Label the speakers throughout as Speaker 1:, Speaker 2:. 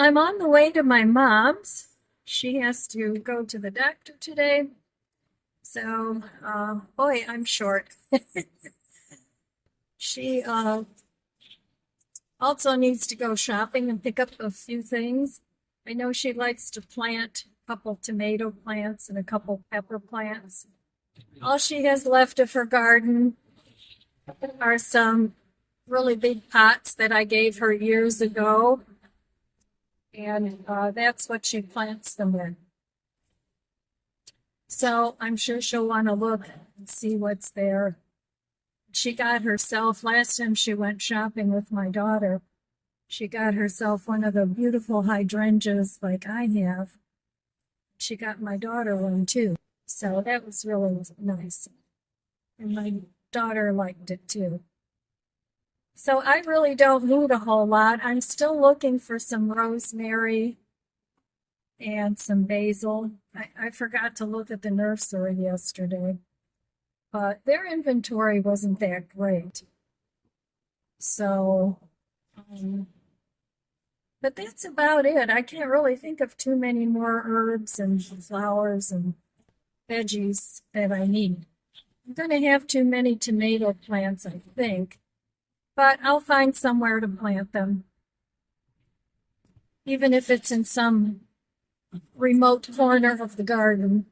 Speaker 1: I'm on the way to my mom's. She has to go to the doctor today. So, boy, I'm short. She also needs to go shopping and pick up a few things. I know she likes to plant a couple tomato plants and a couple pepper plants. All she has left of her garden are some really big pots that I gave her years ago. And that's what she plants them in. So I'm sure she'll want to look and see what's there. She got herself, last time she went shopping with my daughter, she got herself one of the beautiful hydrangeas like I have. She got my daughter one too. So that was really nice. And my daughter liked it too. So I really don't need a whole lot. I'm still looking for some rosemary and some basil. I forgot to look at the nursery yesterday, but their inventory wasn't that great. So, but that's about it. I can't really think of too many more herbs and flowers and veggies that I need. I'm going to have too many tomato plants, I think, but I'll find somewhere to plant them, even if it's in some remote corner of the garden,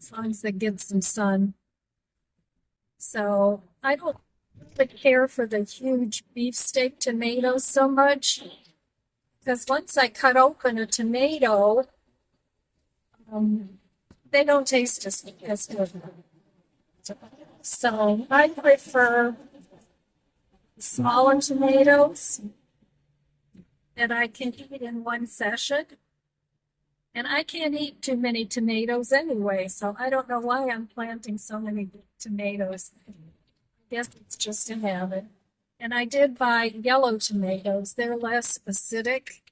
Speaker 1: as long as they get some sun. So I don't really care for the huge beefsteak tomatoes so much, because once I cut open a tomato, they don't taste as good. So I prefer smaller tomatoes that I can eat in one session. And I can't eat too many tomatoes anyway, so I don't know why I'm planting so many tomatoes. I guess it's just a habit. And I did buy yellow tomatoes. They're less acidic,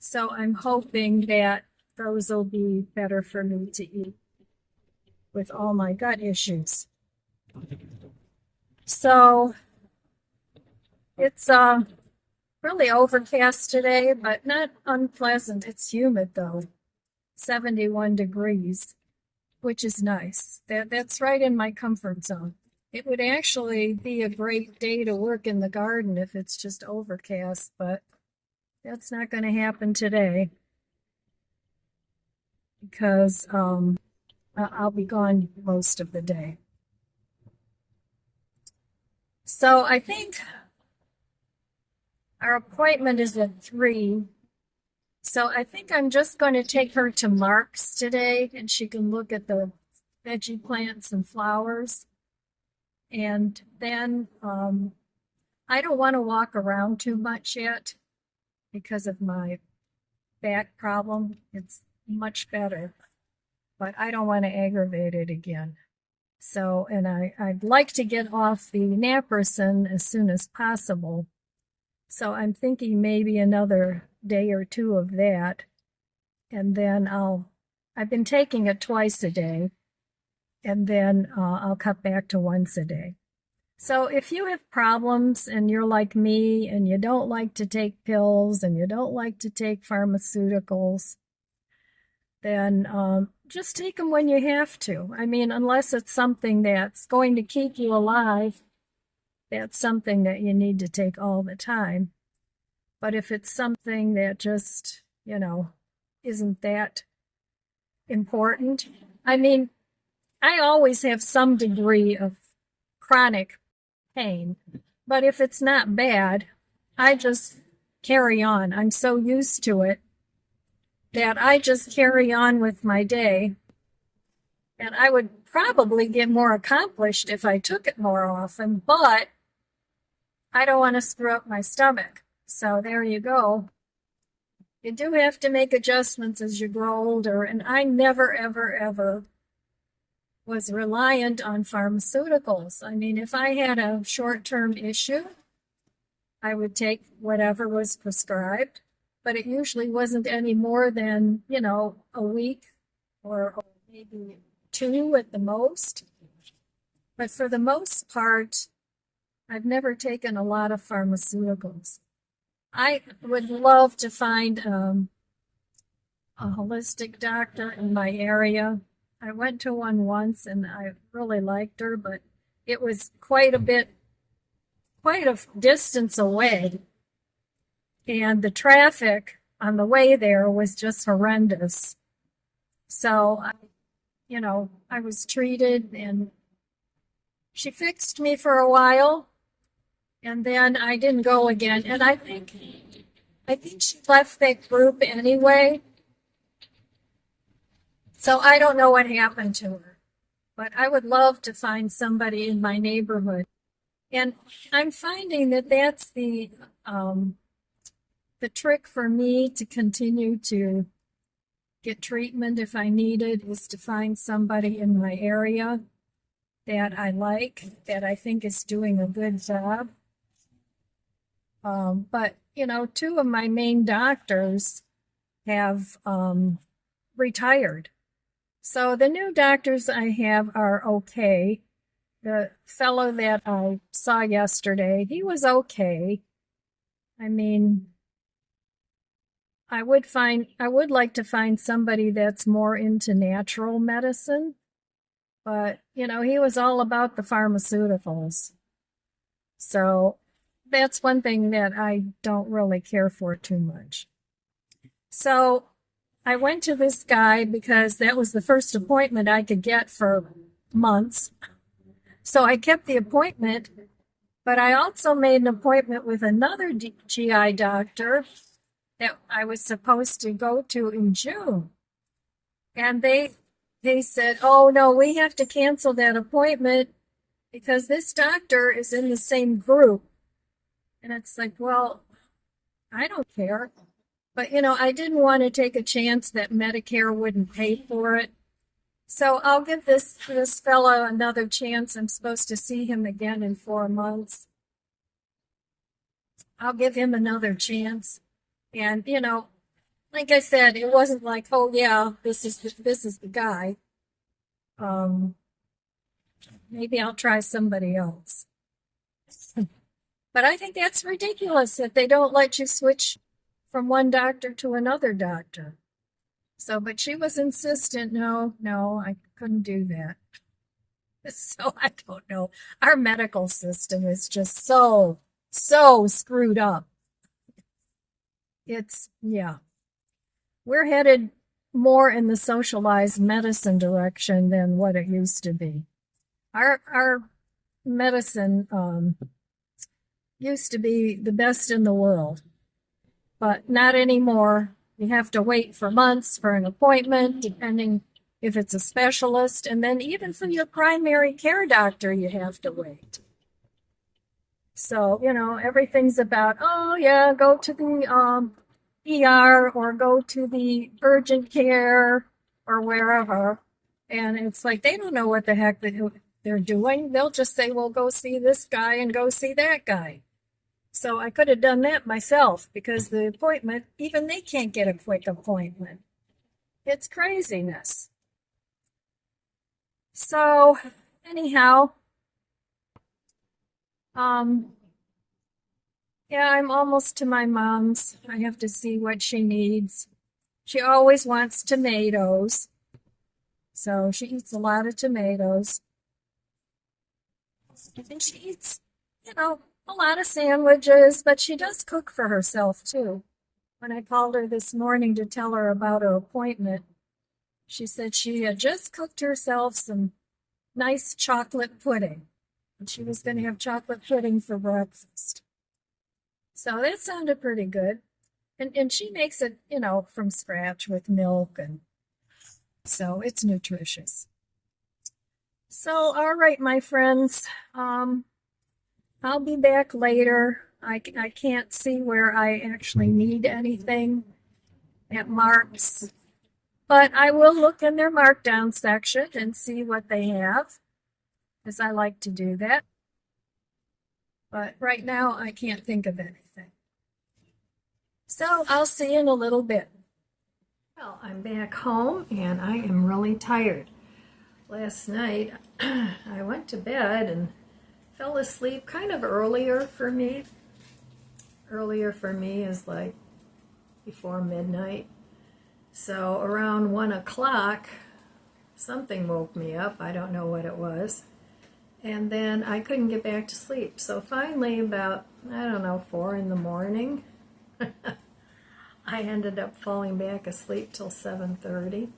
Speaker 1: so I'm hoping that those will be better for me to eat with all my gut issues. So it's really overcast today, but not unpleasant. It's humid though. 71 degrees, which is nice. That's right in my comfort zone. It would actually be a great day to work in the garden if it's just overcast, but that's not going to happen today because I'll be gone most of the day. So I think our appointment is at 3. So I think I'm just going to take her to Mark's today and she can look at the veggie plants and flowers. And then I don't want to walk around too much yet because of my back problem. It's much better, but I don't want to aggravate it again. So, and I'd like to get off the naproxen as soon as possible. So I'm thinking maybe another day or two of that. And then I've been taking it twice a day. And then I'll cut back to once a day. So if you have problems and you're like me and you don't like to take pills and you don't like to take pharmaceuticals, then just take them when you have to. I mean, unless it's something that's going to keep you alive, that's something that you need to take all the time. But if it's something that just, isn't that important, I mean, I always have some degree of chronic pain, but if it's not bad, I just carry on. I'm so used to it that I just carry on with my day. And I would probably get more accomplished if I took it more often, but I don't want to screw up my stomach. So there you go. You do have to make adjustments as you grow older, and I never, ever, ever was reliant on pharmaceuticals. I mean, if I had a short-term issue, I would take whatever was prescribed, but it usually wasn't any more than, a week or maybe 2 at the most. But for the most part, I've never taken a lot of pharmaceuticals. I would love to find a holistic doctor in my area. I went to one once and I really liked her, but it was quite a distance away. And the traffic on the way there was just horrendous. So I was treated and she fixed me for a while and then I didn't go again. And I think she left that group anyway. So I don't know what happened to her, but I would love to find somebody in my neighborhood. And I'm finding that that's the trick for me to continue to get treatment if I need it is to find somebody in my area that I like, that I think is doing a good job. But two of my main doctors have retired. So the new doctors I have are okay. The fellow that I saw yesterday, he was okay. I mean, I would like to find somebody that's more into natural medicine, but he was all about the pharmaceuticals. So that's one thing that I don't really care for too much. So I went to this guy because that was the first appointment I could get for months. So I kept the appointment, but I also made an appointment with another GI doctor that I was supposed to go to in June. And they said, "Oh no, we have to cancel that appointment because this doctor is in the same group." And it's like, well, I don't care. But I didn't want to take a chance that Medicare wouldn't pay for it. So I'll give this fellow another chance. I'm supposed to see him again in 4 months. I'll give him another chance. And like I said, it wasn't like, oh yeah, this is the guy. Maybe I'll try somebody else. But I think that's ridiculous that they don't let you switch from one doctor to another doctor. So, but she was insistent, no, I couldn't do that. So I don't know. Our medical system is just so screwed up. Yeah. We're headed more in the socialized medicine direction than what it used to be. Our medicine used to be the best in the world, but not anymore. You have to wait for months for an appointment, depending if it's a specialist, and then even for your primary care doctor, you have to wait. So, everything's about, oh yeah, go to the ER or go to the urgent care or wherever. And it's like, they don't know what the heck they're doing. They'll just say, well, go see this guy and go see that guy. So I could have done that myself because the appointment, even they can't get a quick appointment. It's craziness. So anyhow, yeah, I'm almost to my mom's. I have to see what she needs. She always wants tomatoes. So she eats a lot of tomatoes. And she eats, a lot of sandwiches, but she does cook for herself too. When I called her this morning to tell her about her appointment, she said she had just cooked herself some nice chocolate pudding. And she was going to have chocolate pudding for breakfast. So that sounded pretty good. And she makes it, from scratch with milk, and so it's nutritious. So, all right, my friends, I'll be back later. I can't see where I actually need anything at Mark's, but I will look in their markdown section and see what they have, because I like to do that. But right now, I can't think of anything. So I'll see you in a little bit. Well, I'm back home and I am really tired. Last night, I went to bed and fell asleep kind of earlier for me. earlier for me is like before midnight. So around 1 o'clock, something woke me up. I don't know what it was. And then I couldn't get back to sleep. So finally, about, I don't know, 4 in the morning, I ended up falling back asleep till 7:30.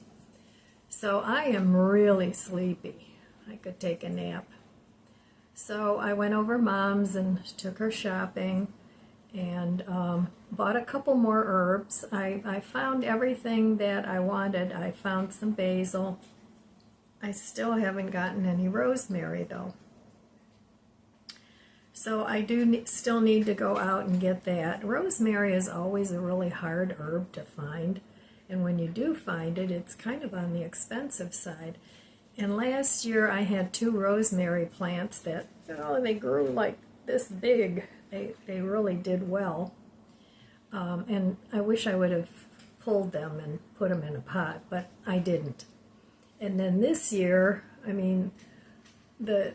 Speaker 1: So I am really sleepy. I could take a nap. So I went over Mom's and took her shopping and bought a couple more herbs. I found everything that I wanted. I found some basil. I still haven't gotten any rosemary though. So I do still need to go out and get that. Rosemary is always a really hard herb to find. And when you do find it, it's kind of on the expensive side. And last year I had 2 rosemary plants that, they grew like this big. They really did well. And I wish I would have pulled them and put them in a pot, but I didn't. And then this year, the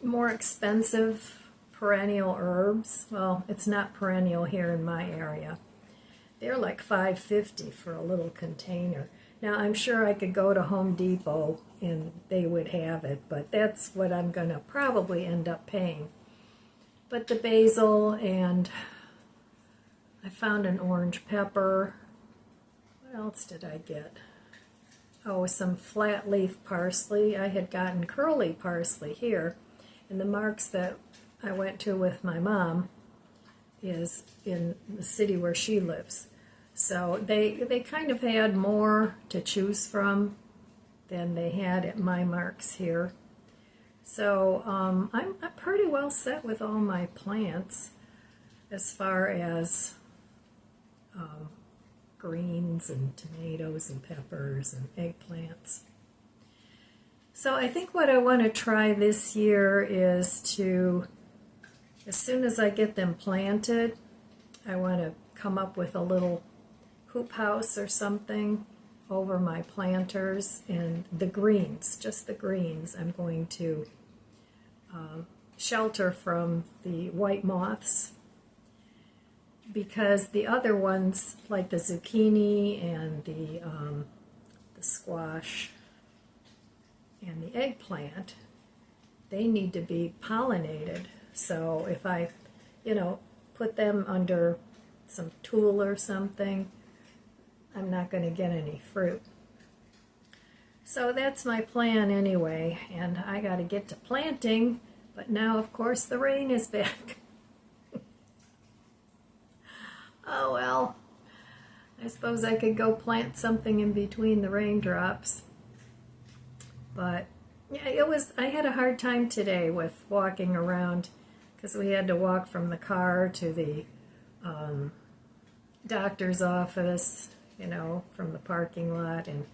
Speaker 1: more expensive perennial herbs, well, it's not perennial here in my area. They're like $5.50 for a little container. Now, I'm sure I could go to Home Depot and they would have it, but that's what I'm going to probably end up paying. But the basil, and I found an orange pepper. What else did I get? Oh, some flat leaf parsley. I had gotten curly parsley here, and the Marks that I went to with my mom is in the city where she lives. So they kind of had more to choose from than they had at my Marks here. So I'm pretty well set with all my plants as far as greens and tomatoes and peppers and eggplants. So I think what I want to try this year is to, as soon as I get them planted, I want to come up with a little hoop house or something over my planters, and the greens, just the greens, I'm going to shelter from the white moths, because the other ones, like the zucchini and the squash and the eggplant, they need to be pollinated. So if I, put them under some tulle or something, I'm not going to get any fruit. So that's my plan anyway, and I got to get to planting, but now of course the rain is back. Oh well, I suppose I could go plant something in between the raindrops. But yeah, I had a hard time today with walking around, because we had to walk from the car to the doctor's office, from the parking lot, and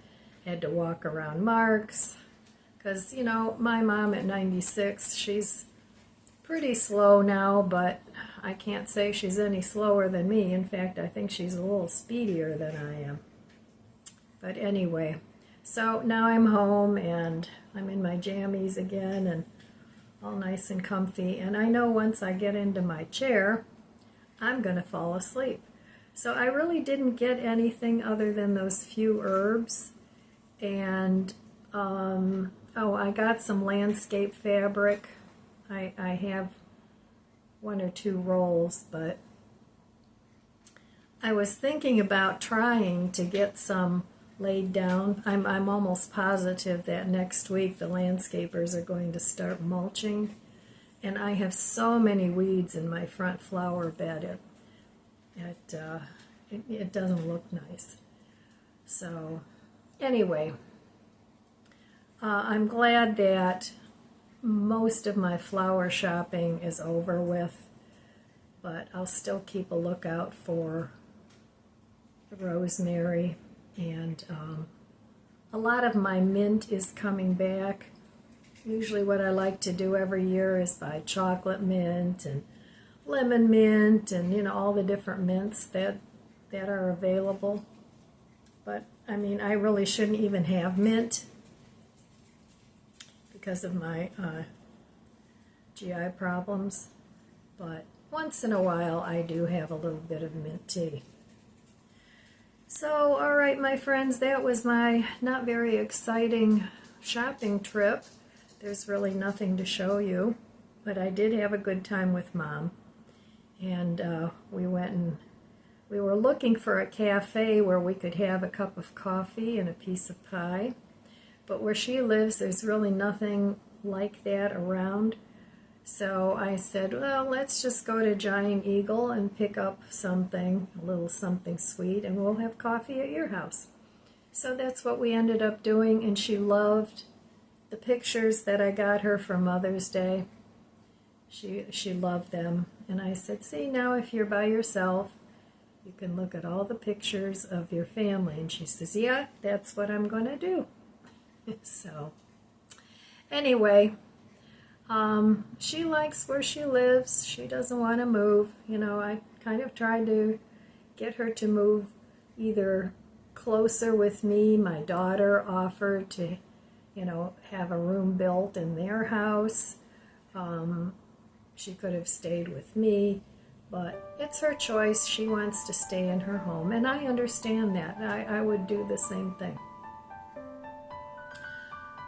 Speaker 1: had to walk around Mark's, because, my mom at 96, she's pretty slow now, but I can't say she's any slower than me. In fact, I think she's a little speedier than I am. But anyway, so now I'm home and I'm in my jammies again and all nice and comfy. And I know once I get into my chair, I'm going to fall asleep. So I really didn't get anything other than those few herbs. And, I got some landscape fabric. I have 1 or 2 rolls, but I was thinking about trying to get some laid down. I'm almost positive that next week the landscapers are going to start mulching, and I have so many weeds in my front flower bed. It doesn't look nice. So anyway, I'm glad that most of my flower shopping is over with, but I'll still keep a lookout for the rosemary, and a lot of my mint is coming back. Usually what I like to do every year is buy chocolate mint and lemon mint and all the different mints that are available. But I really shouldn't even have mint because of my GI problems, but once in a while I do have a little bit of mint tea. So, all right, my friends, that was my not very exciting shopping trip. There's really nothing to show you, but I did have a good time with Mom. And we were looking for a cafe where we could have a cup of coffee and a piece of pie. But where she lives, there's really nothing like that around. So I said, well, let's just go to Giant Eagle and pick up something, a little something sweet, and we'll have coffee at your house. So that's what we ended up doing, and she loved the pictures that I got her for Mother's Day. She loved them. And I said, see, now if you're by yourself, you can look at all the pictures of your family. And she says, yeah, that's what I'm going to do. So anyway, she likes where she lives. She doesn't want to move. You know, I kind of tried to get her to move either closer with me. My daughter offered to, you know, have a room built in their house. She could have stayed with me, but it's her choice. She wants to stay in her home, and I understand that. I would do the same thing.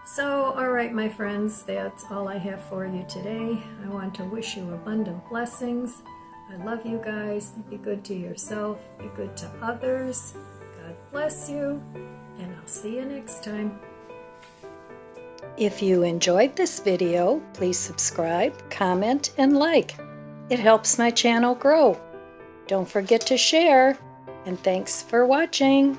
Speaker 1: So, all right, my friends, that's all I have for you today. I want to wish you abundant blessings. I love you guys. Be good to yourself. Be good to others. God bless you, and I'll see you next time.
Speaker 2: If you enjoyed this video, please subscribe, comment, and like. It helps my channel grow. Don't forget to share, and thanks for watching.